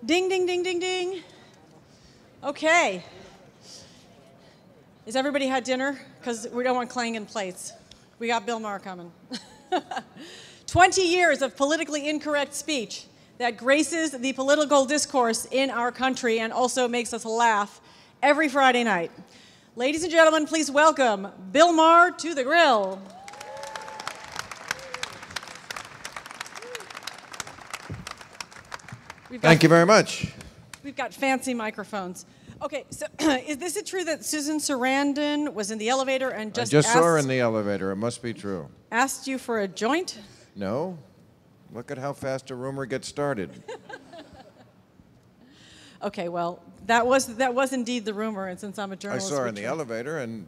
Ding, ding, ding, ding, ding. Okay. Has everybody had dinner? Because we don't want clanging plates. We got Bill Maher coming. 20 years of politically incorrect speech that graces the political discourse in our country and also makes us laugh every Friday night. Ladies and gentlemen, please welcome Bill Maher to the grill. Thank you very much. We've got fancy microphones. Okay, so is it true that Susan Sarandon was in the elevator and just saw her in the elevator. It must be true. Asked you for a joint? No. Look at how fast a rumor gets started. Okay, well, that was indeed the rumor, and since I'm a journalist... I saw her in the elevator, and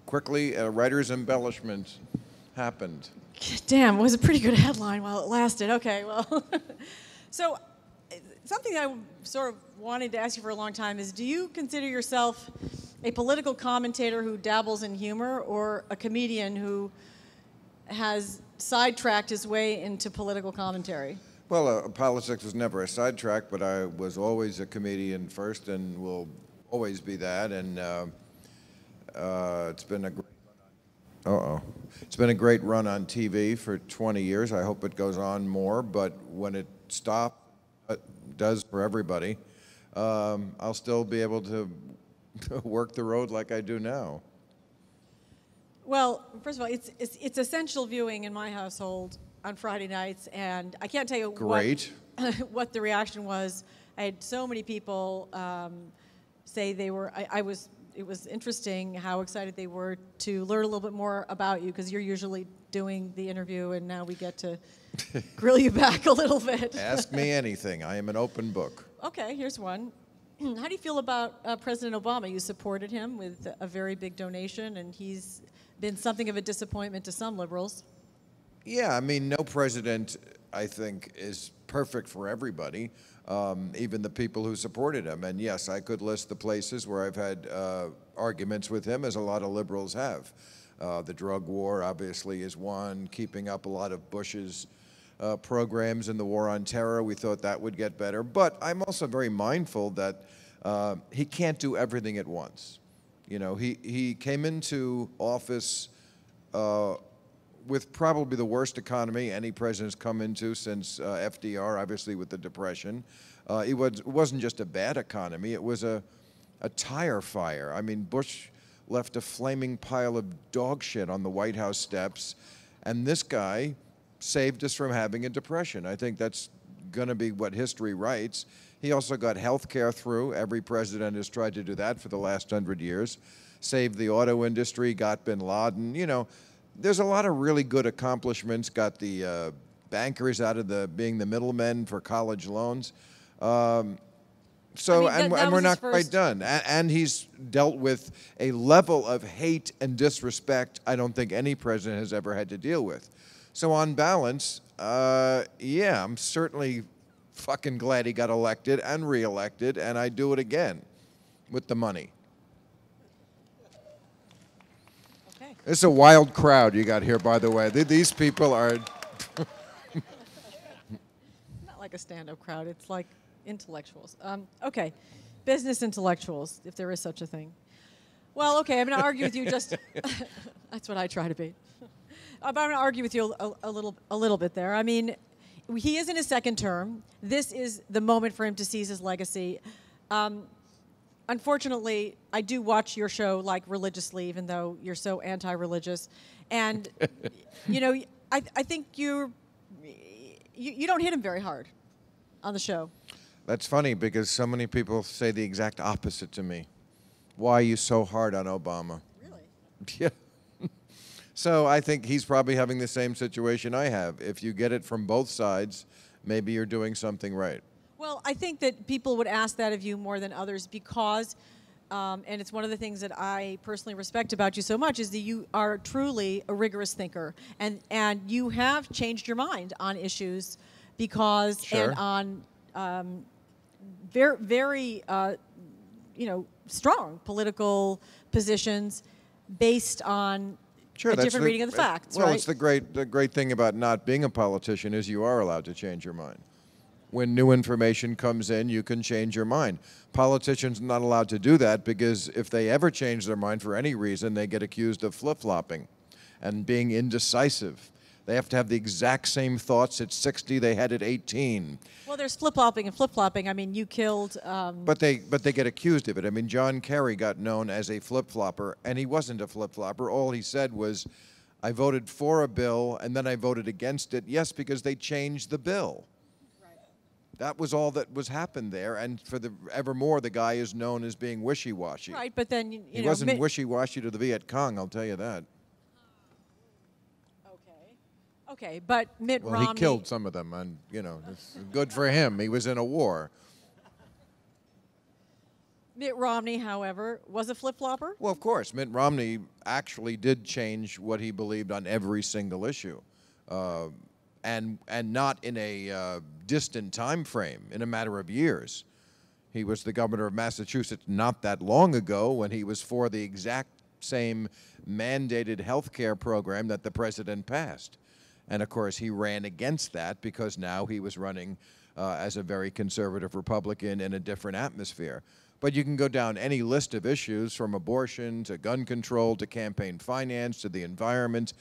quickly a writer's embellishment happened. Damn, it was a pretty good headline while it lasted. Okay, well... So, something I sort of wanted to ask you for a long time is, do you consider yourself a political commentator who dabbles in humor, or a comedian who has sidetracked his way into political commentary? Well, politics was never a sidetrack, but I was always a comedian first and will always be that. And it's been a great It's been a great run on TV for 20 years. I hope it goes on more, but when it stops, it does for everybody, I'll still be able to work the road like I do now. Well, first of all, it's essential viewing in my household on Friday nights, and I can't tell you what the reaction was. I had so many people say they were. It was interesting how excited they were to learn a little bit more about you, because you're usually doing the interview, and now we get to grill you back a little bit. Ask me anything. I am an open book. Okay, here's one. How do you feel about President Obama? You supported him with a very big donation, and he's been something of a disappointment to some liberals. Yeah, I mean, no president, I think, is perfect for everybody, even the people who supported him. And yes, I could list the places where I've had arguments with him, as a lot of liberals have. The drug war, obviously, is one. Keeping up a lot of Bush's programs in the war on terror, we thought that would get better. But I'm also very mindful that he can't do everything at once. You know, he came into office with probably the worst economy any president's come into since FDR, obviously with the Depression. It wasn't just a bad economy, it was a tire fire. I mean, Bush left a flaming pile of dog shit on the White House steps, and this guy saved us from having a depression. I think that's going to be what history writes. He also got health care through. Every president has tried to do that for the last 100 years. Saved the auto industry, got bin Laden. You know, there's a lot of really good accomplishments. Got the bankers out of being the middlemen for college loans. And we're not quite done. And he's dealt with a level of hate and disrespect I don't think any president has ever had to deal with. So on balance, yeah, I'm certainly fucking glad he got elected and reelected, and I'd do it again with the money. Okay. It's a wild crowd you got here, by the way. These people are... Not like a stand-up crowd. It's like intellectuals. Okay, business intellectuals, if there is such a thing. Well, okay, I'm going to argue with you just... That's what I try to be. But I'm going to argue with you a little bit there. I mean, he is in his second term. This is the moment for him to seize his legacy. Unfortunately, I do watch your show like religiously, even though you're so anti-religious. And you know, I think you don't hit him very hard on the show. That's funny, because so many people say the exact opposite to me. Why are you so hard on Obama? Really? Yeah. So I think he's probably having the same situation I have. If you get it from both sides, maybe you're doing something right. Well, I think that people would ask that of you more than others because, and it's one of the things that I personally respect about you so much, is that you are truly a rigorous thinker. And you have changed your mind on issues because, Sure. and on very strong political positions based on Sure, a that's different reading of the facts, well, right? it's the great thing about not being a politician is you are allowed to change your mind. when new information comes in, you can change your mind. Politicians are not allowed to do that because if they ever change their mind for any reason, they get accused of flip-flopping and being indecisive. They have to have the exact same thoughts at 60 they had at 18. Well, there's flip-flopping and flip-flopping. I mean, you killed... But they get accused of it. I mean, John Kerry got known as a flip-flopper, and he wasn't a flip-flopper. All he said was, I voted for a bill, and then I voted against it. Yes, because they changed the bill. Right. That was all that was happened there, and for the evermore, the guy is known as being wishy-washy. Right, but then, you know... He wasn't wishy-washy to the Viet Cong, I'll tell you that. Okay, but Mitt Romney... Well, he killed some of them, and, you know, it's good for him. He was in a war. Mitt Romney, however, was a flip-flopper? Well, of course. Mitt Romney actually did change what he believed on every single issue, and not in a distant time frame, in a matter of years. He was the governor of Massachusetts not that long ago when he was for the exact same mandated health care program that the president passed. And, of course, he ran against that because now he was running as a very conservative Republican in a different atmosphere. But you can go down any list of issues from abortion to gun control to campaign finance to the environment,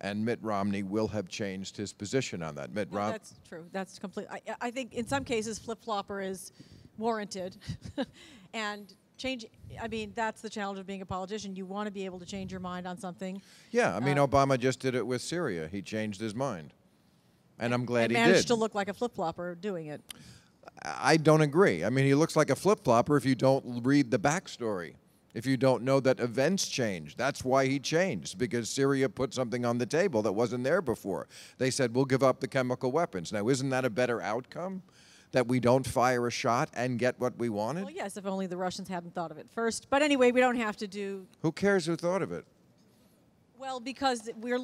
and Mitt Romney will have changed his position on that. That's true. That's complete. I think in some cases flip-flopper is warranted. And change, I mean, that's the challenge of being a politician. You want to be able to change your mind on something. Yeah, I mean, Obama just did it with Syria. He changed his mind. And I'm glad he did. Managed to look like a flip-flopper doing it. I don't agree. I mean, he looks like a flip-flopper if you don't read the backstory, if you don't know that events changed. That's why he changed, because Syria put something on the table that wasn't there before. They said, we'll give up the chemical weapons. Now, isn't that a better outcome? That we don't fire a shot and get what we wanted? Well, yes, if only the Russians hadn't thought of it first. But anyway, we don't have to do... Who cares who thought of it? Well, because we're...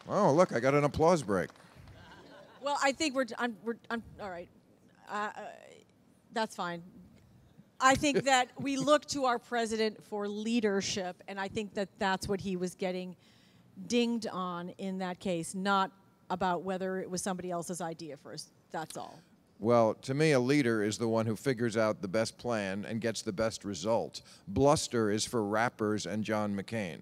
Oh, look, I got an applause break. Well, I think I'm all right. That's fine. I think that we look to our president for leadership, and I think that that's what he was getting dinged on in that case, not about whether it was somebody else's idea first. That's all. Well, to me, a leader is the one who figures out the best plan and gets the best result. Bluster is for rappers and John McCain.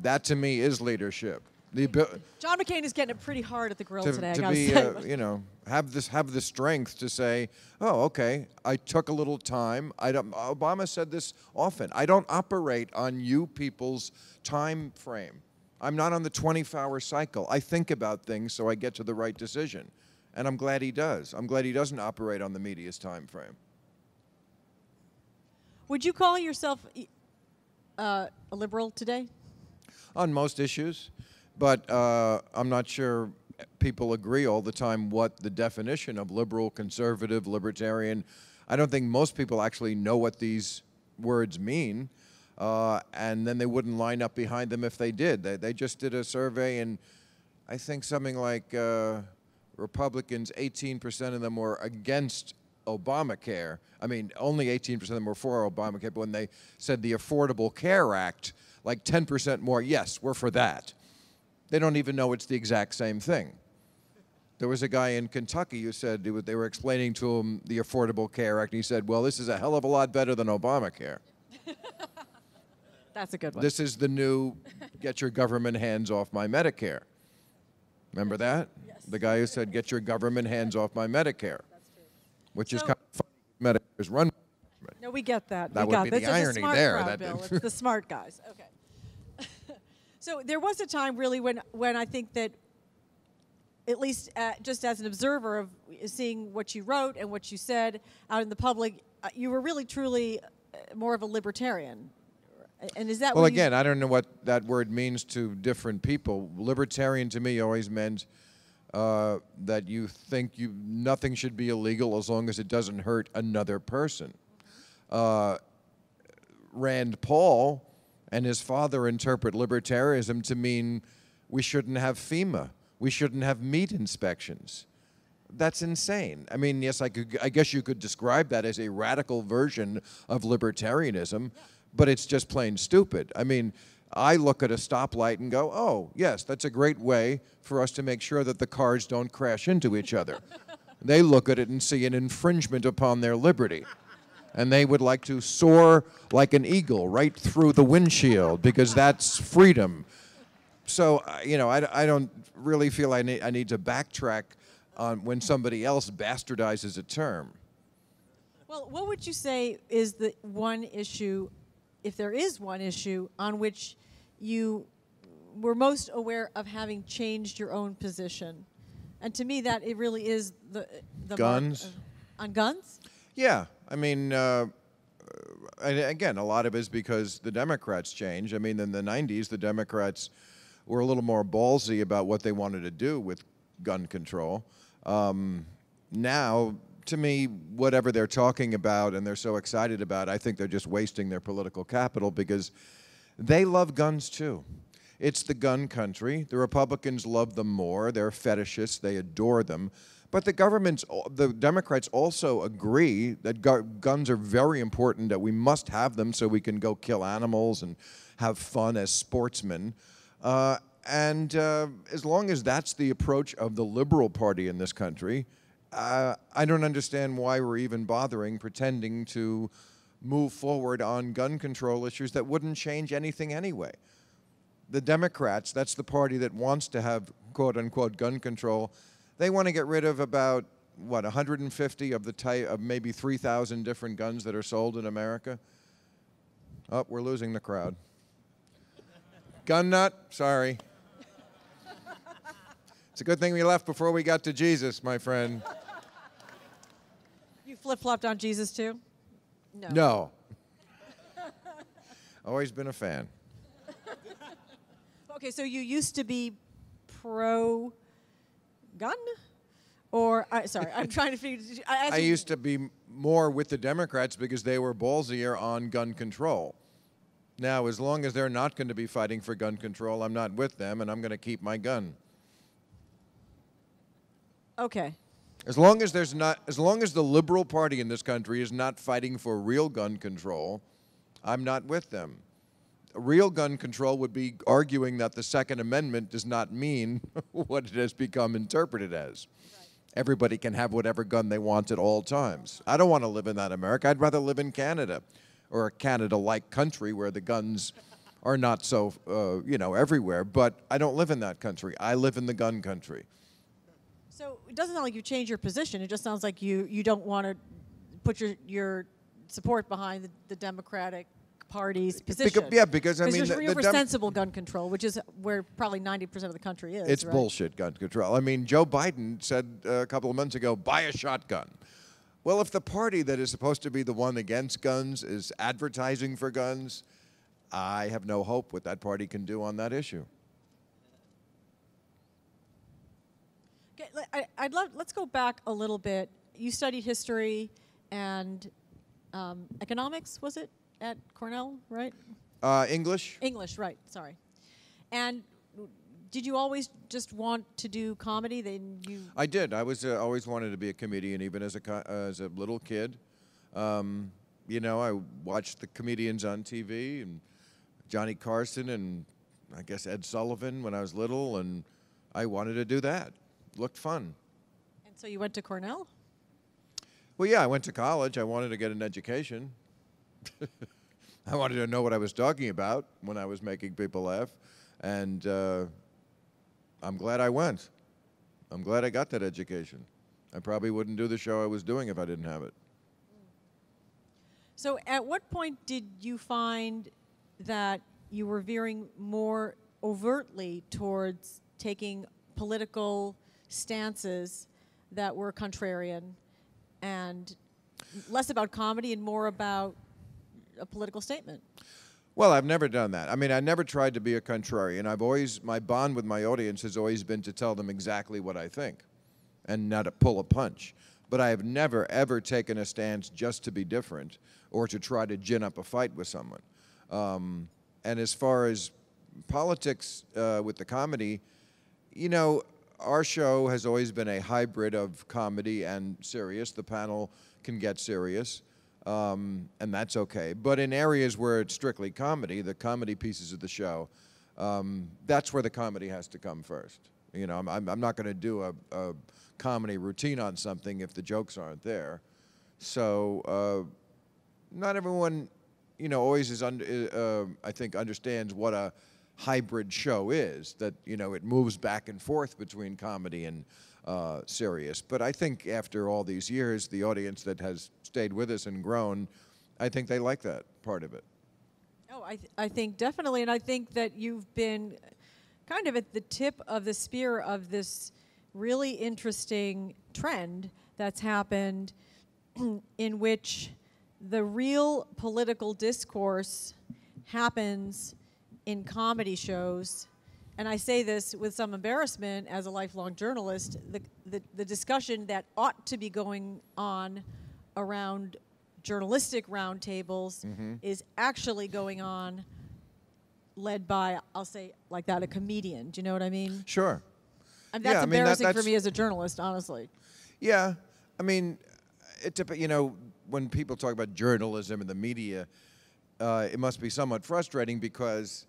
That, to me, is leadership. John McCain is getting it pretty hard at the grill today, I gotta say. You know, have the strength to say, oh, okay, I took a little time. Obama said this often. I don't operate on you people's time frame. I'm not on the 24-hour cycle. I think about things so I get to the right decision. And I'm glad he does. I'm glad he doesn't operate on the media's time frame. Would you call yourself a liberal today? On most issues. But I'm not sure people agree all the time what the definition of liberal, conservative, libertarian. I don't think most people actually know what these words mean. And then they wouldn't line up behind them if they did. They just did a survey, and I think something like Republicans, 18% of them were against Obamacare. I mean, only 18% of them were for Obamacare, but when they said the Affordable Care Act, like 10% more, yes, we're for that. They don't even know it's the exact same thing. There was a guy in Kentucky who said, they were explaining to him the Affordable Care Act, and he said, well, this is a hell of a lot better than Obamacare. That's a good one. This is the new, get your government hands off my Medicare. Remember that? Yes. The guy who said, get your government hands off my Medicare. That's true. Which is kind of funny. Medicare's run. No, we get that. That would be the irony there. Crowd, Bill. It's the smart guys. Okay. So there was a time really when I think that, at least just as an observer of seeing what you wrote and what you said out in the public, you were really truly more of a libertarian. And is that well, again, I don't know what that word means to different people. Libertarian to me always meant that you think nothing should be illegal as long as it doesn't hurt another person. Rand Paul and his father interpret libertarianism to mean we shouldn't have FEMA. We shouldn't have meat inspections. That's insane. I mean, yes, I guess you could describe that as a radical version of libertarianism, but it's just plain stupid. I mean, I look at a stoplight and go, oh, yes, that's a great way for us to make sure that the cars don't crash into each other. They look at it and see an infringement upon their liberty. And they would like to soar like an eagle right through the windshield because that's freedom. So, I don't really feel I need to backtrack on when somebody else bastardizes a term. Well, what would you say is the one issue, if there is one issue, on which you were most aware of having changed your own position? And to me, that it really is the guns. On guns? Yeah, I mean, again, a lot of it is because the Democrats changed. I mean, in the 90s, the Democrats were a little more ballsy about what they wanted to do with gun control. Now, to me, whatever they're talking about and they're so excited about, I think they're just wasting their political capital because they love guns too. It's the gun country. The Republicans love them more. They're fetishists. They adore them. But the Democrats also agree that guns are very important, that we must have them so we can go kill animals and have fun as sportsmen. And as long as that's the approach of the liberal party in this country, I don't understand why we're even bothering pretending to move forward on gun control issues that wouldn't change anything anyway. The Democrats, that's the party that wants to have quote-unquote gun control. They want to get rid of about, 150 of the type of maybe 3,000 different guns that are sold in America? Oh, we're losing the crowd. Gun nut? Sorry. It's a good thing we left before we got to Jesus, my friend. You flip-flopped on Jesus too? No. No. Always been a fan. Okay, so you used to be pro-gun? Or, sorry, I'm trying to figure... I used to be more with the Democrats because they were ballsier on gun control. Now, as long as they're not going to be fighting for gun control, I'm not with them, and I'm going to keep my gun. Okay. As long as the liberal party in this country is not fighting for real gun control, I'm not with them. Real gun control would be arguing that the Second Amendment does not mean what it has become interpreted as. Right. Everybody can have whatever gun they want at all times. I don't want to live in that America. I'd rather live in Canada, or a Canada-like country where the guns are not so, everywhere. But I don't live in that country. I live in the gun country. So it doesn't sound like you changed your position. It just sounds like you don't want to put your support behind the Democratic Party's position. Because I mean, you're for sensible gun control, which is where probably 90% of the country is. It's right? bullshit gun control. I mean, Joe Biden said a couple of months ago, buy a shotgun. Well, if the party that is supposed to be the one against guns is advertising for guns, I have no hope what that party can do on that issue. Okay, let's go back a little bit. You studied history and economics, was it, at Cornell, right? English. English, right, sorry. And did you always just want to do comedy? I did. I was always wanted to be a comedian, even as a little kid. I watched the comedians on TV, and Johnny Carson, and I guess Ed Sullivan when I was little, and I wanted to do that. Looked fun. And so you went to Cornell? Well, yeah, I went to college. I wanted to get an education. I wanted to know what I was talking about when I was making people laugh, and I'm glad I went. I'm glad I got that education. I probably wouldn't do the show I was doing if I didn't have it. So at what point did you find that you were veering more overtly towards taking political stances that were contrarian and less about comedy and more about a political statement? Well, I've never done that. I mean, I never tried to be a contrarian. My bond with my audience has always been to tell them exactly what I think and not to pull a punch. But I have never, ever taken a stance just to be different or to try to gin up a fight with someone. And as far as politics with the comedy, our show has always been a hybrid of comedy and serious. The panel can get serious, and that's okay. But in areas where it's strictly comedy, the comedy pieces of the show, that's where the comedy has to come first. You know, I'm not going to do a comedy routine on something if the jokes aren't there. So not everyone, you know, always is I think understands what a hybrid show is, that, you know, it moves back and forth between comedy and serious. But I think after all these years, the audience that has stayed with us and grown, I think they like that part of it. Oh, I think definitely, and I think that you've been kind of at the tip of the spear of this really interesting trend that's happened in which the real political discourse happens in comedy shows. And I say this with some embarrassment as a lifelong journalist, the discussion that ought to be going on around journalistic roundtables is actually going on led by, I'll say like that, a comedian. Do you know what I mean? Sure. And that's embarrassing for me as a journalist, honestly. Yeah. I mean, you know, when people talk about journalism and the media, it must be somewhat frustrating because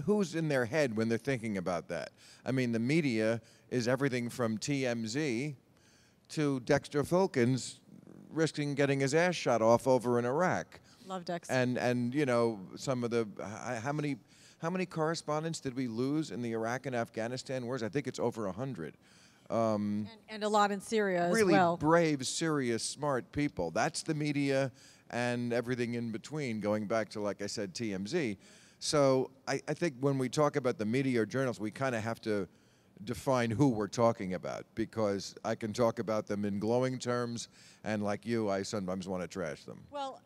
who's in their head when they're thinking about that? I mean, the media is everything from TMZ to Dexter Filkins risking getting his ass shot off over in Iraq. Love Dexter. And you know, some of the how many correspondents did we lose in the Iraq and Afghanistan wars? I think it's over 100. And a lot in Syria really as well. Brave, serious, smart people. That's the media and everything in between, going back to, like I said, TMZ. So I think when we talk about the media or journalists, we kind of have to define who we're talking about, because I can talk about them in glowing terms, and like you, I sometimes want to trash them. Well,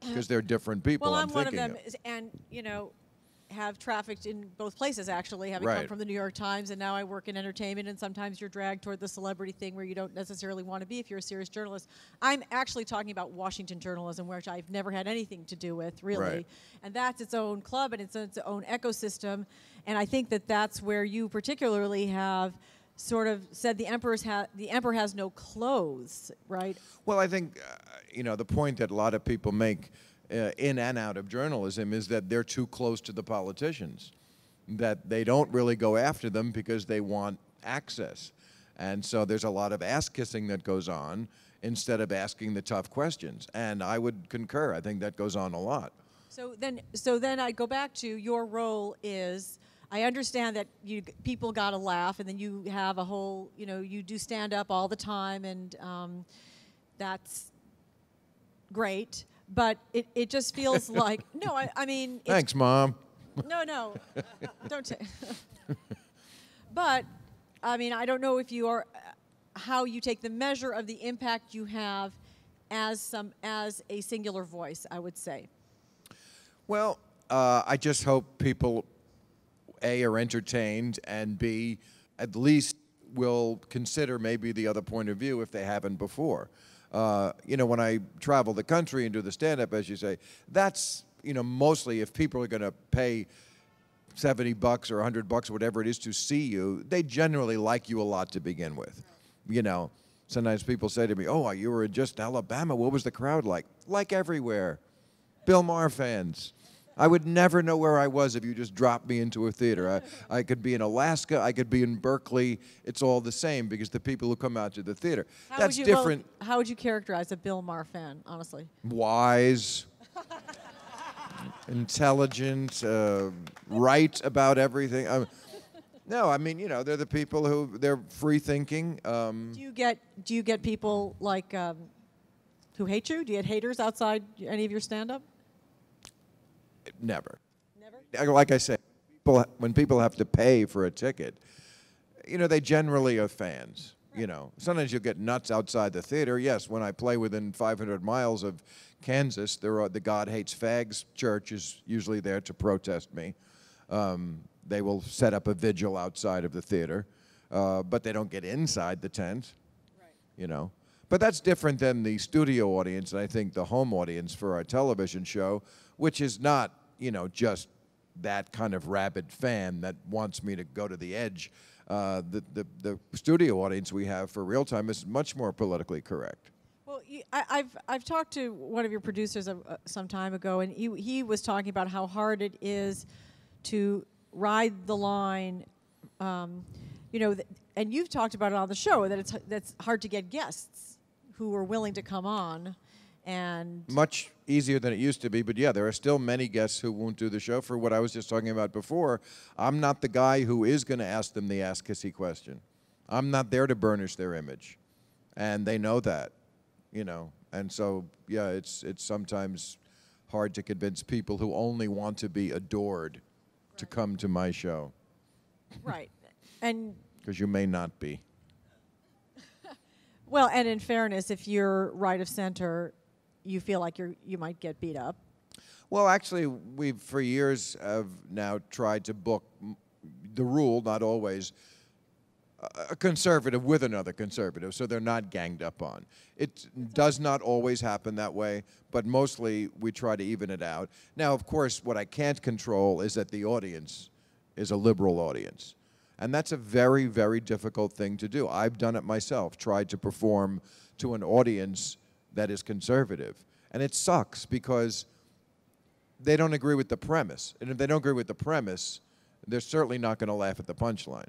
because they're different people. well, I'm one of them, and you know, have trafficked in both places, actually, having come from the New York Times, and now I work in entertainment, and sometimes you're dragged toward the celebrity thing where you don't necessarily want to be if you're a serious journalist. I'm actually talking about Washington journalism, which I've never had anything to do with, really. Right. And that's its own club and it's its own ecosystem, and I think that that's where you particularly have sort of said the emperor has no clothes, right? Well, I think, you know, the point that a lot of people make in and out of journalism is that they're too close to the politicians, that they don't really go after them because they want access. And so there's a lot of ass-kissing that goes on instead of asking the tough questions. And I would concur. I think that goes on a lot. So then I go back to your role is, I understand that people got to laugh, and then you have a whole, you know, you do stand up all the time, and that's great. But it just feels like, no, I mean. Thanks, Mom. No, don't say. But, I mean, I don't know if you are, how you take the measure of the impact you have as a singular voice, I would say. Well, I just hope people, A, are entertained, and B, at least will consider maybe the other point of view if they haven't before. You know, when I travel the country and do the stand-up, as you say, that's, you know, mostly if people are going to pay $70 or $100 or whatever it is to see you, they generally like you a lot to begin with. You know, sometimes people say to me, oh, you were in just Alabama. What was the crowd like? Like everywhere. Bill Maher fans. I would never know where I was if you just dropped me into a theater. I could be in Alaska, I could be in Berkeley. It's all the same because the people who come out to the theater. That's different. Well, how would you characterize a Bill Maher fan, honestly? Wise, intelligent, right about everything. No, I mean, you know, they're the people who, they're free-thinking. Do you get people like who hate you? Do you get haters outside any of your stand-up? Never. Never? Like I said, when people have to pay for a ticket, you know, they generally are fans. You know, sometimes you'll get nuts outside the theater. Yes, when I play within 500 miles of Kansas, the God Hates Fags church is usually there to protest me. They will set up a vigil outside of the theater, but they don't get inside the tent. Right. You know. But that's different than the studio audience, and I think the home audience for our television show, which is not, you know, just that kind of rabid fan that wants me to go to the edge. The studio audience we have for Real Time is much more politically correct. Well, I've talked to one of your producers some time ago, and he was talking about how hard it is to ride the line you know, and you've talked about it on the show, that that's hard to get guests who are willing to come on. And much easier than it used to be, but yeah, there are still many guests who won't do the show for what I was just talking about before. I'm not the guy who is going to ask them the Ask Kissy question. I'm not there to burnish their image, and they know that, you know. And so, yeah, it's sometimes hard to convince people who only want to be adored to come to my show. Right, and because you may not be. Well, and in fairness, if you're right of center, you feel like you might get beat up. Well, actually, we've for years have now tried to book the rule, not always, a conservative with another conservative, so they're not ganged up on. It does not always happen that way, but mostly we try to even it out. Now, of course, what I can't control is that the audience is a liberal audience. And that's a very, very difficult thing to do. I've done it myself, tried to perform to an audience that is conservative. And it sucks because they don't agree with the premise. And if they don't agree with the premise, they're certainly not going to laugh at the punchline.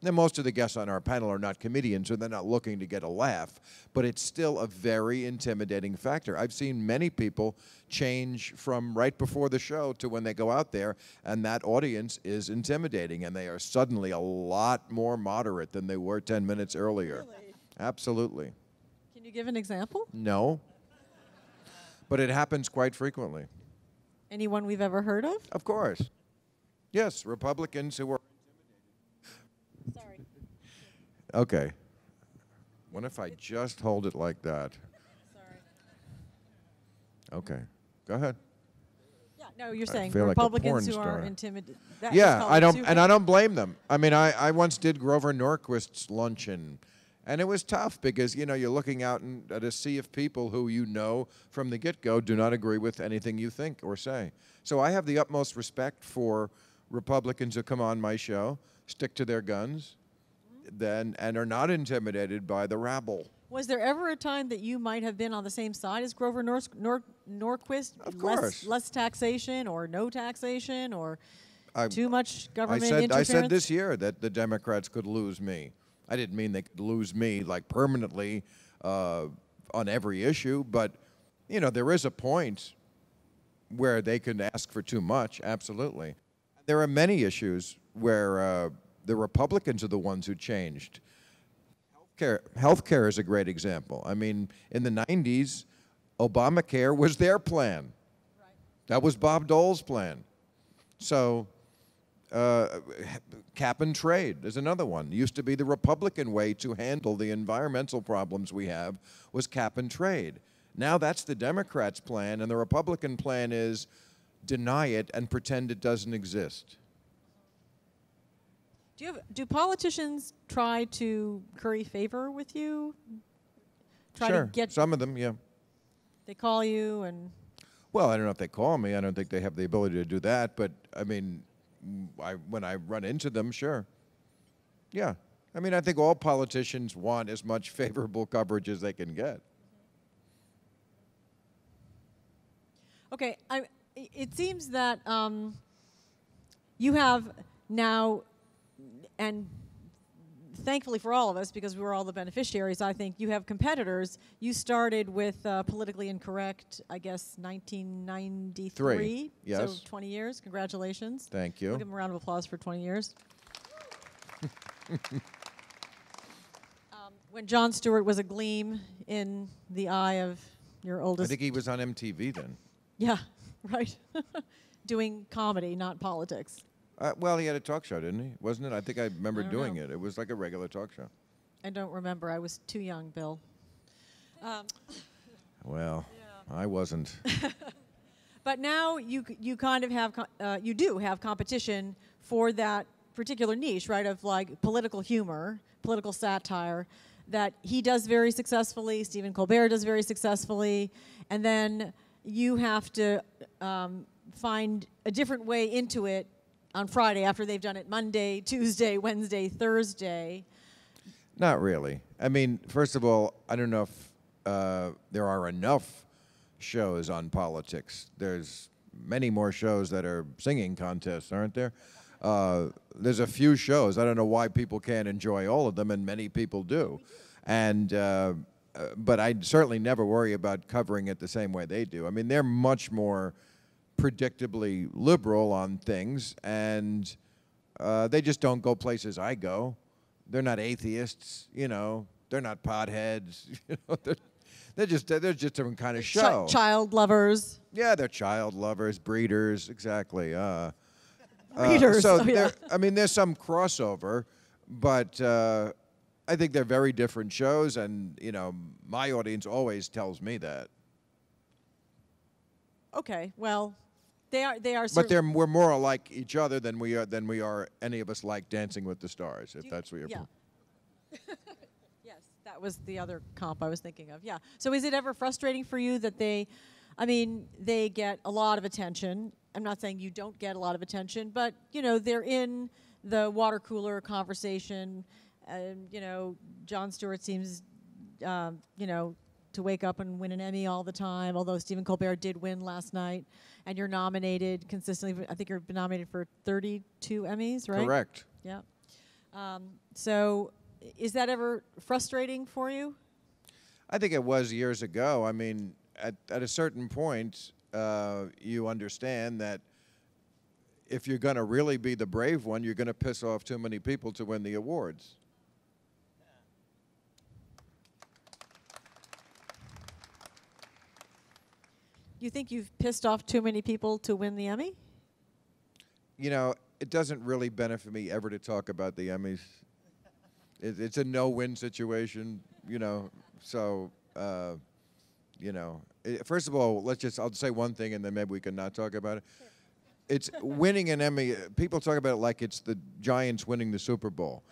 Now, most of the guests on our panel are not comedians, so they're not looking to get a laugh, but it's still a very intimidating factor. I've seen many people change from right before the show to when they go out there, and that audience is intimidating, and they are suddenly a lot more moderate than they were 10 minutes earlier. Really? Absolutely. Can you give an example? No, but it happens quite frequently. Anyone we've ever heard of? Of course. Yes, Republicans who are Sorry. okay. What if I just hold it like that? Sorry. Okay. Go ahead. Yeah, no, you're saying feel like a Republicans porn who are star. intimidated. Yeah, I don't blame them. I mean, I once did Grover Norquist's luncheon, and it was tough because, you know, you're looking out at a sea of people who you know from the get-go do not agree with anything you think or say. So I have the utmost respect for Republicans who come on my show, stick to their guns, and are not intimidated by the rabble. Was there ever a time that you might have been on the same side as Grover Norquist? Of course. Less taxation or no taxation or too much government I interference? said this year that the Democrats could lose me. I didn't mean they could lose me like permanently on every issue, but, you know, there is a point where they can ask for too much, absolutely. There are many issues where the Republicans are the ones who changed. Healthcare is a great example. I mean, in the 90s, Obamacare was their plan. Right. That was Bob Dole's plan. So cap and trade is another one. It used to be the Republican way to handle the environmental problems we have was cap and trade. Now that's the Democrats' plan, and the Republican plan is deny it and pretend it doesn't exist. Do politicians try to curry favor with you? Sure, some of them, yeah. They call you and... Well, I don't know if they call me. I don't think they have the ability to do that. But, I mean, when I run into them, sure. Yeah. I mean, I think all politicians want as much favorable coverage as they can get. Okay. It seems that you have now... And thankfully for all of us, because we were all the beneficiaries, I think you have competitors. You started with Politically Incorrect, I guess, 1993. Yes. So 20 years. Congratulations. Thank you. We'll give them a round of applause for 20 years. When Jon Stewart was a gleam in the eye of your oldest... I think he was on MTV then. Yeah, right. Doing comedy, not politics. Well, he had a talk show, didn't he? Wasn't it? I think I remember doing know. it. It was like a regular talk show. I don't remember. I was too young, Bill. Well, yeah. I wasn't. But now you kind of have you do have competition for that particular niche, right? Of like political humor, political satire, that he does very successfully. Stephen Colbert does very successfully, and then you have to find a different way into it on Friday after they've done it Monday, Tuesday, Wednesday, Thursday. Not really. I mean, first of all, I don't know if there are enough shows on politics. There's many more shows that are singing contests, aren't there? There's a few shows. I don't know why people can't enjoy all of them, and many people do. And but I certainly never worry about covering it the same way they do. I mean, they're much more predictably liberal on things, and they just don't go places I go. They're not atheists, you know. They're not potheads. You know, they're just a different kind of show. Child lovers. Yeah, they're child lovers, breeders, exactly. Breeders. So Oh, yeah. I mean, there's some crossover, but I think they're very different shows, and you know, my audience always tells me that. Okay, well, they are. But we're more alike each other than we are any of us like Dancing with the Stars, if that's what you're. Yeah. Yes, that was the other comp I was thinking of. Yeah. So is it ever frustrating for you that they get a lot of attention? I'm not saying you don't get a lot of attention, but you know, they're in the water cooler conversation. You know, Jon Stewart seems, you know, to wake up and win an Emmy all the time, although Stephen Colbert did win last night, and you're nominated consistently. I think you've been nominated for 32 Emmys, right? Correct. Yeah. So is that ever frustrating for you? I think it was years ago. I mean, at a certain point, you understand that if you're going to really be the brave one, you're going to piss off too many people to win the awards. You think you've pissed off too many people to win the Emmy? You know, it doesn't really benefit me ever to talk about the Emmys. It's a no-win situation, you know. So, you know, first of all, I'll say one thing, and then maybe we can not talk about it. Sure. It's winning an Emmy. People talk about it like it's the Giants winning the Super Bowl.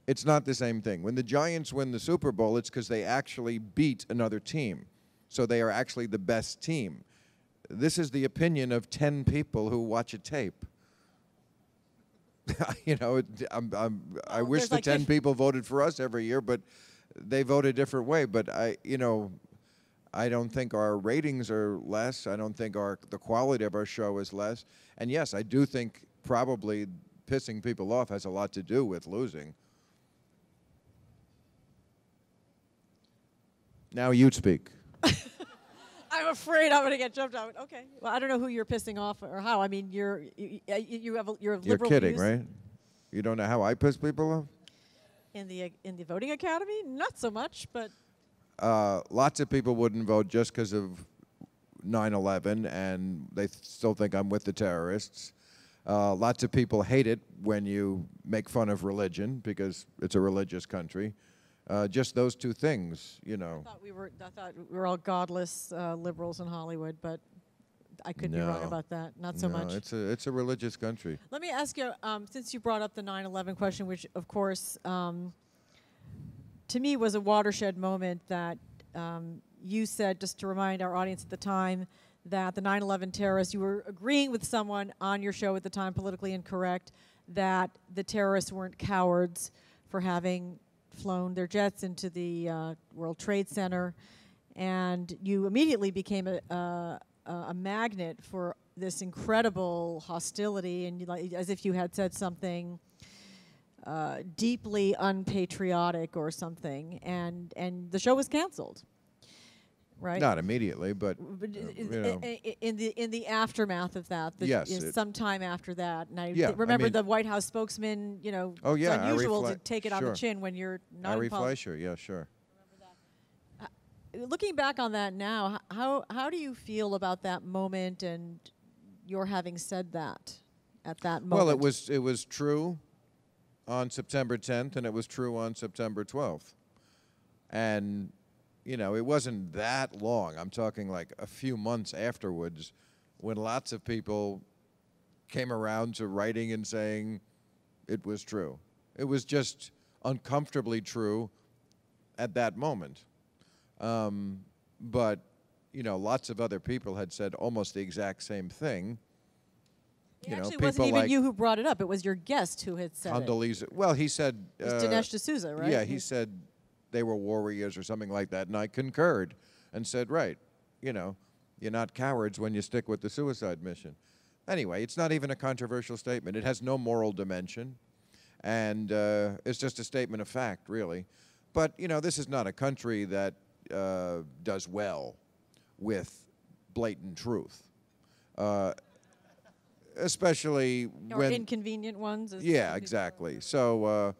It's not the same thing. When the Giants win the Super Bowl, it's because they actually beat another team. So they are actually the best team. This is the opinion of 10 people who watch a tape. You know, I wish the like 10 people voted for us every year, but they vote a different way. But you know, I don't think our ratings are less. I don't think the quality of our show is less. And yes, I do think probably pissing people off has a lot to do with losing. Now you speak. I'm afraid I'm going to get jumped out. Okay. Well, I don't know who you're pissing off or how. I mean, you're liberal. You're kidding, views. Right? You don't know how I piss people off? In the voting academy, not so much, but lots of people wouldn't vote just because of 9/11, and they still think I'm with the terrorists. Lots of people hate it when you make fun of religion because it's a religious country. Just those two things, you know. I thought we were all godless liberals in Hollywood, but I could be wrong about that. Not so much. It's a religious country. Let me ask you, since you brought up the 9/11 question, which of course to me was a watershed moment that you said, just to remind our audience at the time, that the 9/11 terrorists, you were agreeing with someone on your show at the time, Politically Incorrect, that the terrorists weren't cowards for having flown their jets into the World Trade Center, and you immediately became a magnet for this incredible hostility, and as if you had said something deeply unpatriotic or something, and the show was canceled, right? Not immediately, but you know. in the aftermath of that, yes, sometime after that, and I I remember mean, the White House spokesman. You know, oh yeah, it's unusual to take it on the chin when you're not in politics. Fleischer, yeah, sure. Looking back on that now, how do you feel about that moment and your having said that at that moment? Well, it was true on September 10th, and it was true on September 12th, and you know, it wasn't that long. I'm talking like a few months afterwards when lots of people came around to writing and saying it was true. It was just uncomfortably true at that moment. But, you know, lots of other people had said almost the exact same thing. It actually wasn't even you who brought it up. It was your guest who had said it. Well, he said... It was Dinesh D'Souza, right? Yeah, he said they were warriors or something like that, and I concurred and said, right, you know, you're not cowards when you stick with the suicide mission. Anyway, it's not even a controversial statement. It has no moral dimension, and it's just a statement of fact, really. But, you know, this is not a country that does well with blatant truth. Especially or when inconvenient ones. Yeah, exactly. So,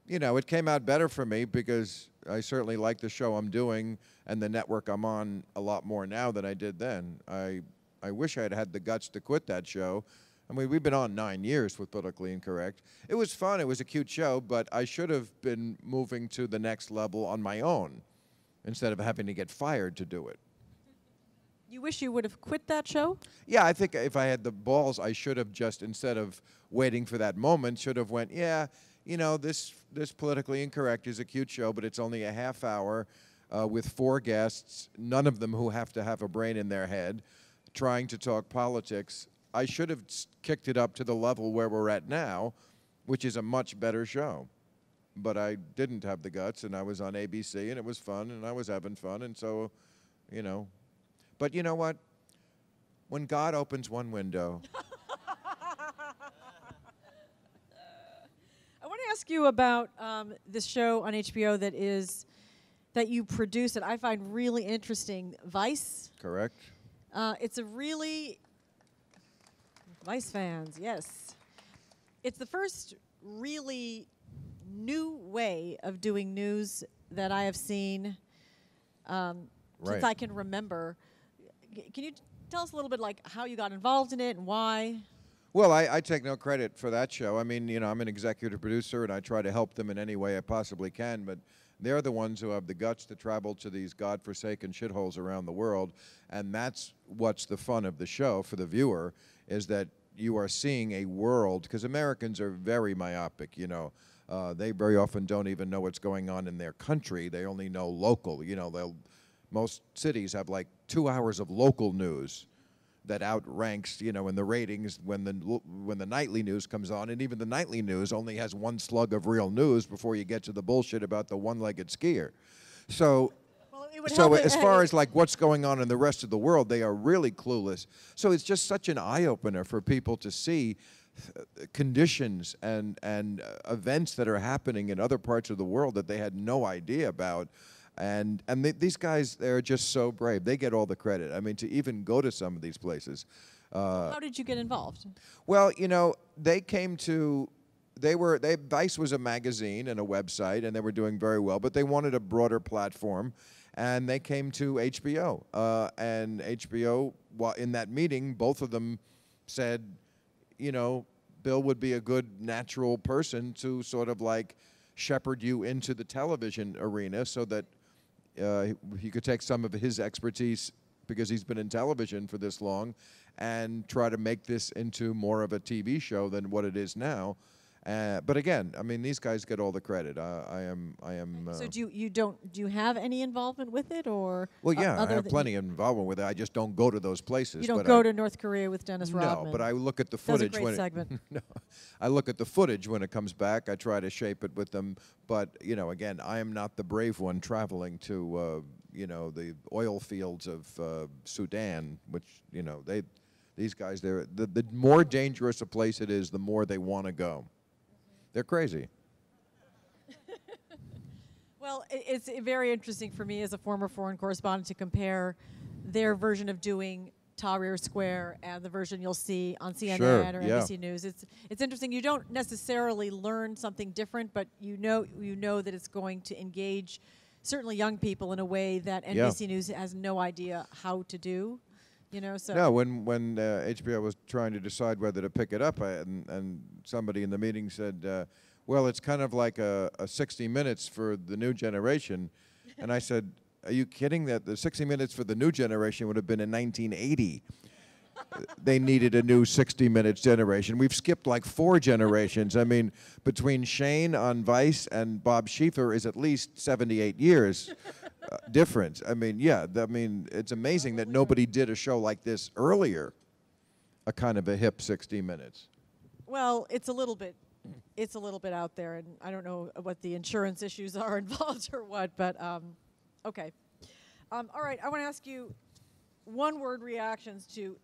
you know, it came out better for me because I certainly like the show I'm doing and the network I'm on a lot more now than I did then. I wish I had had the guts to quit that show. I mean, we've been on 9 years with Politically Incorrect. It was fun. It was a cute show, but I should have been moving to the next level on my own instead of having to get fired to do it. You wish you would have quit that show? Yeah, I think if I had the balls, I should have just, instead of waiting for that moment, should have went, yeah, you know, this Politically Incorrect is a cute show, but it's only a half hour with 4 guests, none of them who have to have a brain in their head, trying to talk politics. I should have kicked it up to the level where we're at now, which is a much better show. But I didn't have the guts, and I was on ABC, and it was fun, and I was having fun, and so, you know. But you know what? When God opens one window. I want to ask you about this show on HBO that you produce that I find really interesting, Vice. Correct. It's a really, Vice fans, yes. It's the first really new way of doing news that I have seen since I can remember. Can you tell us a little bit like how you got involved in it and why? Well, I take no credit for that show. I mean, you know, I'm an executive producer, and I try to help them in any way I possibly can, but they're the ones who have the guts to travel to these godforsaken shitholes around the world, and that's what's the fun of the show for the viewer, is that you are seeing a world, because Americans are very myopic, you know. They very often don't even know what's going on in their country. They only know local. You know, most cities have like 2 hours of local news that outranks, you know, in the ratings when the nightly news comes on, and even the nightly news only has 1 slug of real news before you get to the bullshit about the one-legged skier. So, as far as like what's going on in the rest of the world, they are really clueless. So it's just such an eye-opener for people to see conditions and events that are happening in other parts of the world that they had no idea about. And these guys, they're just so brave. They get all the credit. I mean, to even go to some of these places. How did you get involved? Well, you know, Vice was a magazine and a website, and they were doing very well, but they wanted a broader platform, and they came to HBO. And HBO, in that meeting, both of them said, you know, Bill would be a good natural person to sort of like shepherd you into the television arena so that he could take some of his expertise, because he's been in television for this long, and try to make this into more of a TV show than what it is now. But again, I mean, these guys get all the credit. I am. So do you have any involvement with it, or? Well, yeah, I have plenty of involvement with it. I just don't go to those places. You don't go to North Korea with Dennis Rodman. No, but I look at the footage. That was a great segment. No, I look at the footage when it comes back. I try to shape it with them. But you know, again, I am not the brave one traveling to you know, the oil fields of Sudan, which, you know, these guys, the more dangerous a place it is, the more they want to go. They're crazy. Well, it's very interesting for me as a former foreign correspondent to compare their version of doing Tahrir Square and the version you'll see on CNN or NBC News. It's interesting. You don't necessarily learn something different, but you know that it's going to engage certainly young people in a way that NBC News has no idea how to do. You know, so no, when HBO was trying to decide whether to pick it up, and somebody in the meeting said, well, it's kind of like a 60 Minutes for the new generation. And I said, are you kidding? That the 60 Minutes for the new generation would have been in 1980. They needed a new 60 Minutes generation. We've skipped like 4 generations. I mean, between Shane on Vice and Bob Schieffer is at least 78 years. Difference. I mean, yeah. I mean, it's amazing that nobody did a show like this earlier. A kind of a hip 60 Minutes. Well, it's a little bit out there, and I don't know what the insurance issues are involved or what. But okay. All right. I want to ask you one-word reactions to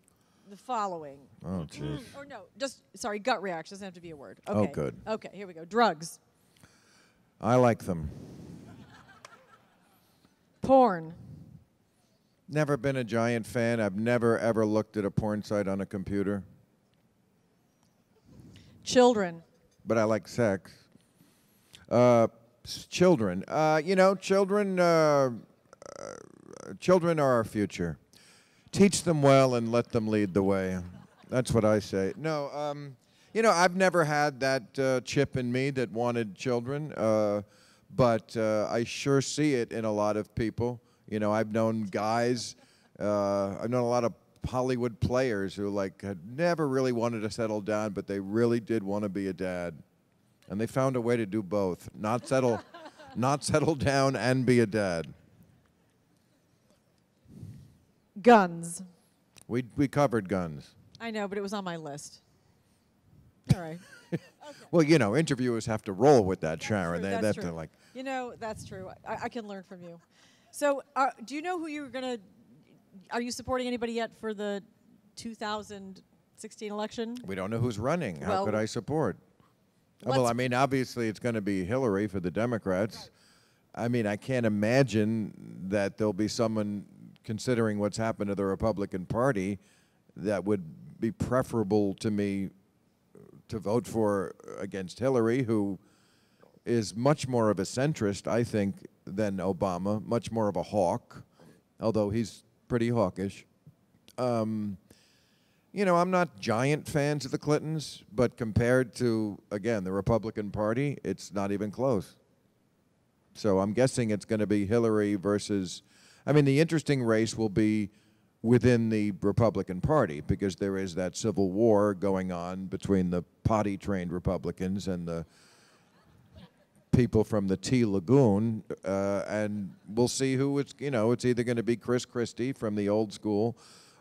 the following. Oh, jeez. Or no, just, sorry, gut reaction. Doesn't have to be a word. Okay. Oh, good. Okay, here we go. Drugs. I like them. Porn. Never been a giant fan. I've never, ever looked at a porn site on a computer. Children. But I like sex. Children. Children are our future. Teach them well and let them lead the way. That's what I say. No, I've never had that chip in me that wanted children, but I sure see it in a lot of people. I've known guys, I've known a lot of Hollywood players who had never really wanted to settle down, but they really did want to be a dad. And they found a way to do both. Not settle down and be a dad. Guns. We covered guns. I know, but it was on my list. All right. Okay. Well, interviewers have to roll with that, Sharon. True, They that's have true. to That's true. I can learn from you. So, do you know who you're going to... Are you supporting anybody yet for the 2016 election? We don't know who's running. How Well, could I support? Well, obviously it's going to be Hillary for the Democrats. Right. I can't imagine that there'll be someone, considering what's happened to the Republican Party, that would be preferable to me to vote for against Hillary, who is much more of a centrist, I think, than Obama, much more of a hawk, although he's pretty hawkish. I'm not giant fans of the Clintons, but compared to, again, the Republican Party, it's not even close. So I'm guessing it's going to be Hillary versus, the interesting race will be within the Republican Party, because there is that civil war going on between the potty-trained Republicans and the people from the Tea Lagoon, and we'll see who it's either going to be Chris Christie from the old school,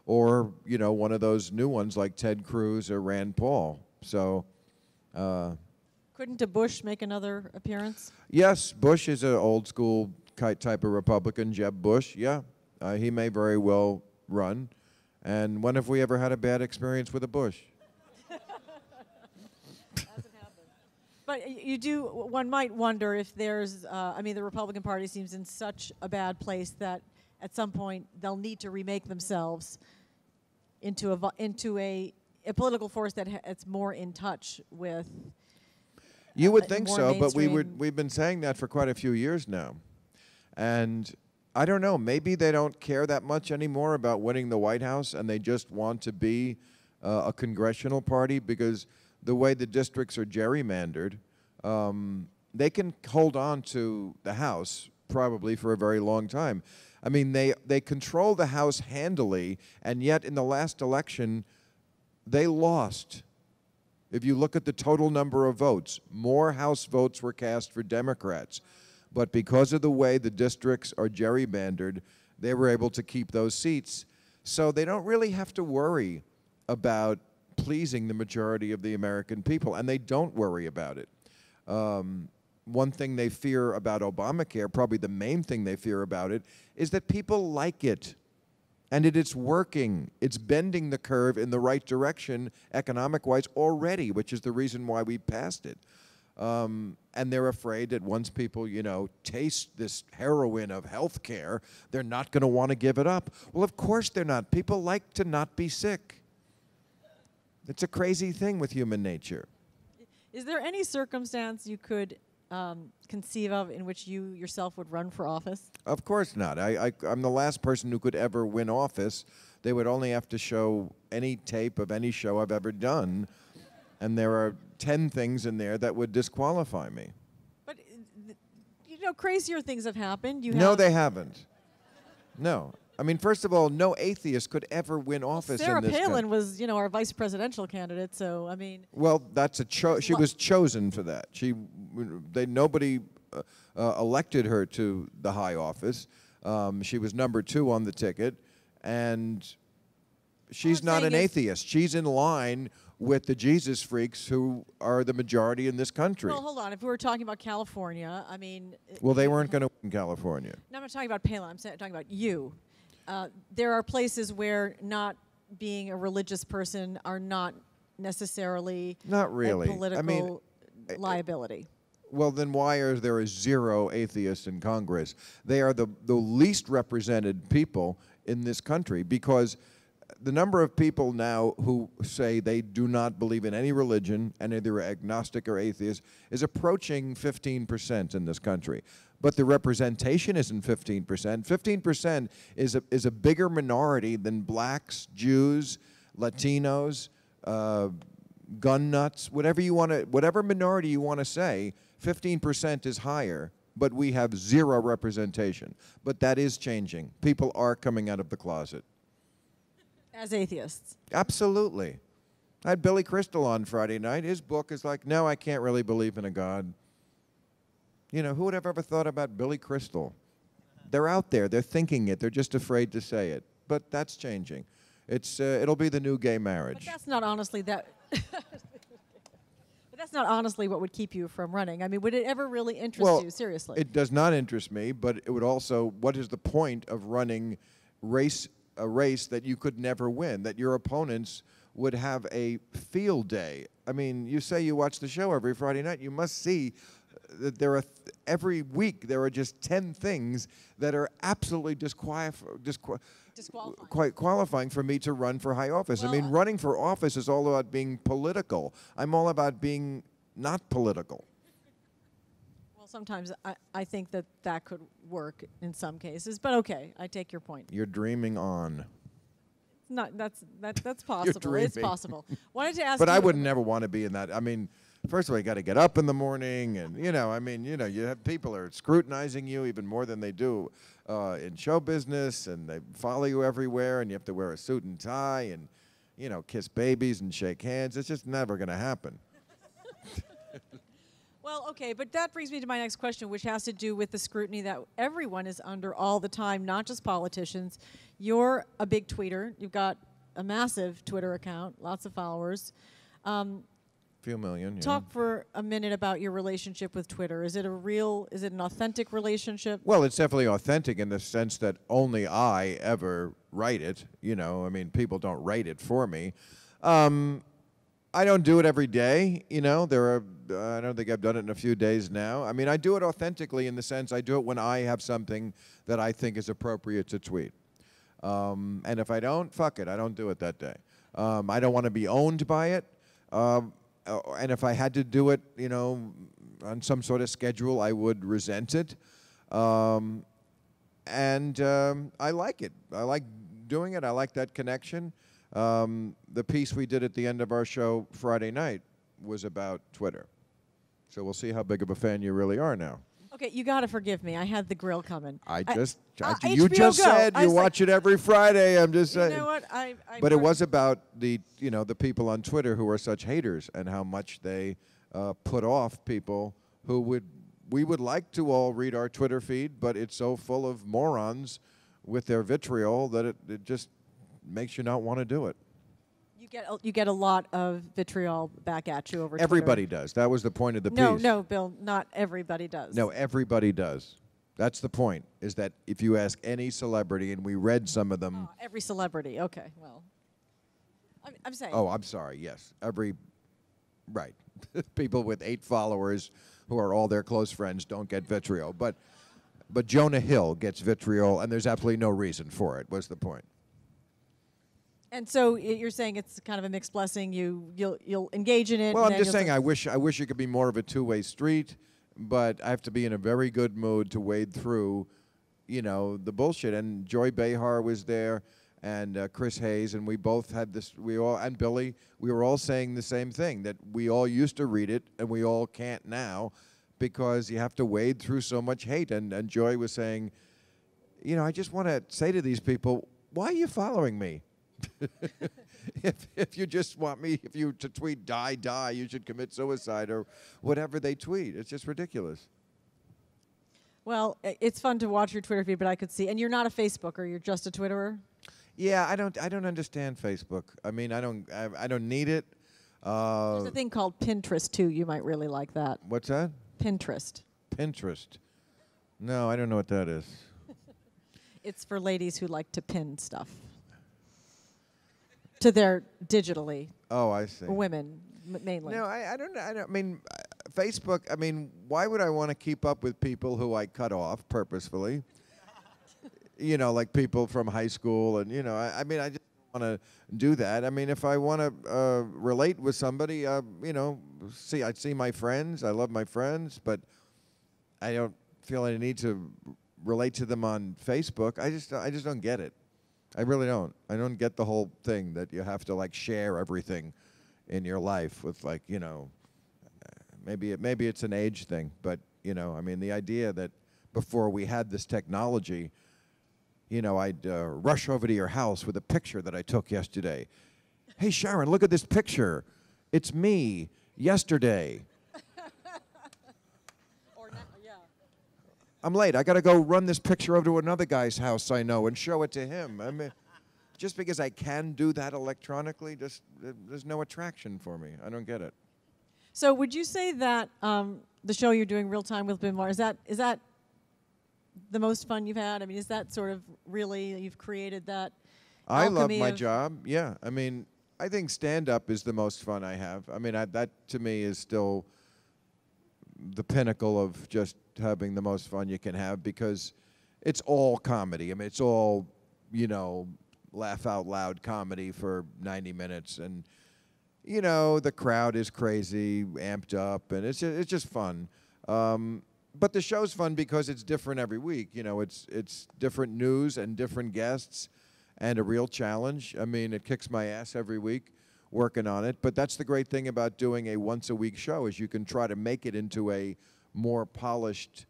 or one of those new ones like Ted Cruz or Rand Paul. So, couldn't a Bush make another appearance? Yes, Bush is an old school type of Republican. Jeb Bush, yeah, he may very well run. And when have we ever had a bad experience with a Bush? But one might wonder if there's, the Republican Party seems in such a bad place that at some point they'll need to remake themselves into a political force that's more in touch with. You would think so, but mainstream. we've been saying that for quite a few years now. And I don't know, maybe they don't care that much anymore about winning the White House, and they just want to be a congressional party, because the way the districts are gerrymandered, they can hold on to the House probably for a very long time. They control the House handily, and yet in the last election, they lost. If you look at the total number of votes, more House votes were cast for Democrats. But because of the way the districts are gerrymandered, they were able to keep those seats. So they don't really have to worry about pleasing the majority of the American people, and they don't worry about it. One thing they fear about Obamacare, probably the main thing they fear about it, is that people like it, and it's working. It's bending the curve in the right direction economic-wise already, which is the reason why we passed it. And they're afraid that once people, taste this heroin of health care, they're not going to want to give it up. Well, of course they're not. People like to not be sick. It's a crazy thing with human nature. Is there any circumstance you could conceive of in which you yourself would run for office? Of course not. I'm the last person who could ever win office. They would only have to show any tape of any show I've ever done, and there are 10 things in there that would disqualify me. But, crazier things have happened. No, they haven't. No. First of all, no atheist could ever win office in this country. Sarah Palin was, our vice presidential candidate, so, Well, that's she was chosen for that. Nobody elected her to the high office. She was number 2 on the ticket, and she's not an atheist. She's in line with the Jesus freaks who are the majority in this country. Well, hold on. If we were talking about California, Well, they weren't going to win California. No, I'm not talking about Palin. I'm talking about you. There are places where not being a religious person are not necessarily Not really. a political liability. Well, then why are there 0 atheists in Congress? They are the least represented people in this country, because the number of people now who say they do not believe in any religion and either agnostic or atheist is approaching 15% in this country. But the representation isn't 15%. 15% is a bigger minority than blacks, Jews, Latinos, gun nuts, whatever minority you want to say. 15% is higher, but we have 0 representation. But that is changing. People are coming out of the closet. As atheists. Absolutely. I had Billy Crystal on Friday night. His book is like, no, I can't really believe in a God. You know, who would have ever thought about Billy Crystal? They're out there. They're thinking it. They're just afraid to say it. But that's changing. It'll be the new gay marriage. But that's not honestly that... But that's not honestly what would keep you from running. I mean, would it ever really interest you, seriously? It does not interest me, but it would also, what is the point of running a race that you could never win, that your opponents would have a field day? I mean, you say you watch the show every Friday night, you must see that there are, every week, there are just 10 things that are absolutely qualifying for me to run for high office. Well, I mean, running for office is all about being political. I'm all about being not political. Well, sometimes I think that could work in some cases, but okay, I take your point. You're dreaming on. That's possible. You're dreaming. It's possible. Wanted to ask But you I would never want to be in that. I mean, first of all, you got to get up in the morning, and you have people are scrutinizing you even more than they do in show business, and they follow you everywhere, and you have to wear a suit and tie, and kiss babies and shake hands. It's just never going to happen. Well, okay, but that brings me to my next question, which has to do with the scrutiny that everyone is under all the time, not just politicians. You're a big tweeter. You've got a massive Twitter account, lots of followers. Few million, yeah. Talk for a minute about your relationship with Twitter. Is it an authentic relationship? Well, it's definitely authentic in the sense that only I ever write it. I mean, people don't write it for me. I don't do it every day. I don't think I've done it in a few days now. I mean, I do it authentically in the sense I do it when I have something that I think is appropriate to tweet. And if I don't, fuck it, I don't do it that day. I don't want to be owned by it. And if I had to do it, on some sort of schedule, I would resent it. And I like it. I like doing it. I like that connection. The piece we did at the end of our show Friday night was about Twitter. So we'll see how big of a fan you really are now. Okay, you got to forgive me. I had TheGrill coming. You just said you watch it every Friday. I'm just saying. You know what? But it was about the people on Twitter who are such haters and how much they put off people who we would like to all read our Twitter feed, but it's so full of morons with their vitriol that it just makes you not want to do it. You get a lot of vitriol back at you over Everybody Twitter. does. That was the point of the piece. No, Bill, not everybody does. No, everybody does. That's the point, is that if you ask any celebrity, and we read some of them. Every celebrity, okay, well. I'm saying. Oh, I'm sorry, yes. Right. People with 8 followers who are all their close friends don't get vitriol. But Jonah Hill gets vitriol, and there's absolutely no reason for it, was the point. And so you're saying it's kind of a mixed blessing. You'll engage in it. Well, I'm just saying I wish it could be more of a two-way street, but I have to be in a very good mood to wade through, the bullshit. And Joy Behar was there, and Chris Hayes, and we both had this. And Billy, we were all saying the same thing, that we all used to read it and we all can't now, because you have to wade through so much hate. And Joy was saying, I just want to say to these people, why are you following me? if you just want me, if you to tweet die, you should commit suicide or whatever they tweet. It's just ridiculous. Well, it's fun to watch your Twitter feed, but I could see. And you're not a Facebooker. You're just a Twitterer. Yeah, I don't understand Facebook. I mean, I don't need it. There's a thing called Pinterest too. You might really like that. What's that? Pinterest. Pinterest. No, I don't know what that is. It's for ladies who like to pin stuff. to their digitally. Oh, I see. Women mainly. No, I don't. I mean, Facebook. I mean, why would I want to keep up with people who I cut off purposefully? You know, like people from high school, and I mean, I just don't want to do that. I mean, if I want to relate with somebody, I see my friends. I love my friends, but I don't feel any need to relate to them on Facebook. I just don't get it. I really don't. I don't get the whole thing that you have to like share everything in your life with maybe it's an age thing, but I mean, the idea that before we had this technology, I'd rush over to your house with a picture that I took yesterday. Hey, Sharon, look at this picture. It's me yesterday. Or not, yeah. I'm late. I got to go run this picture over to another guy's house I know and show it to him. I mean, just because I can do that electronically, there's no attraction for me. I don't get it. So would you say that the show you're doing real time with Maher, is that the most fun you've had? I mean, is that sort of really, you've created that I love my job, yeah. I mean, I think stand-up is the most fun I have. I mean, that to me is still the pinnacle of just having the most fun you can have, because it's all comedy. I mean, it's all, laugh out loud comedy for 90 minutes. And, the crowd is crazy, amped up, and it's just fun. But the show's fun because it's different every week. It's different news and different guests and a real challenge. I mean, it kicks my ass every week working on it. But that's the great thing about doing a once-a-week show, is you can try to make it into a more polished,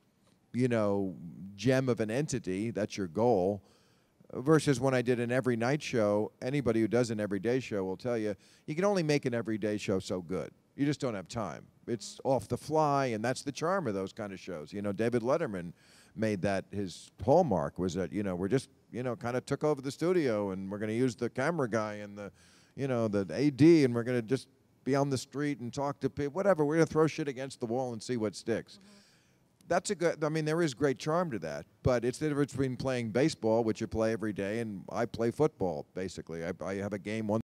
gem of an entity. That's your goal. Versus when I did an every night show, anybody who does an everyday show will tell you, you can only make an everyday show so good. You just don't have time. It's off the fly, and that's the charm of those kind of shows. David Letterman made that his hallmark, was that, we're just, kind of took over the studio, and we're going to use the camera guy and the AD, and we're going to just be on the street and talk to people, whatever. We're going to throw shit against the wall and see what sticks. That's I mean, there is great charm to that, but it's the difference between playing baseball, which you play every day, and I play football, basically. I have a game once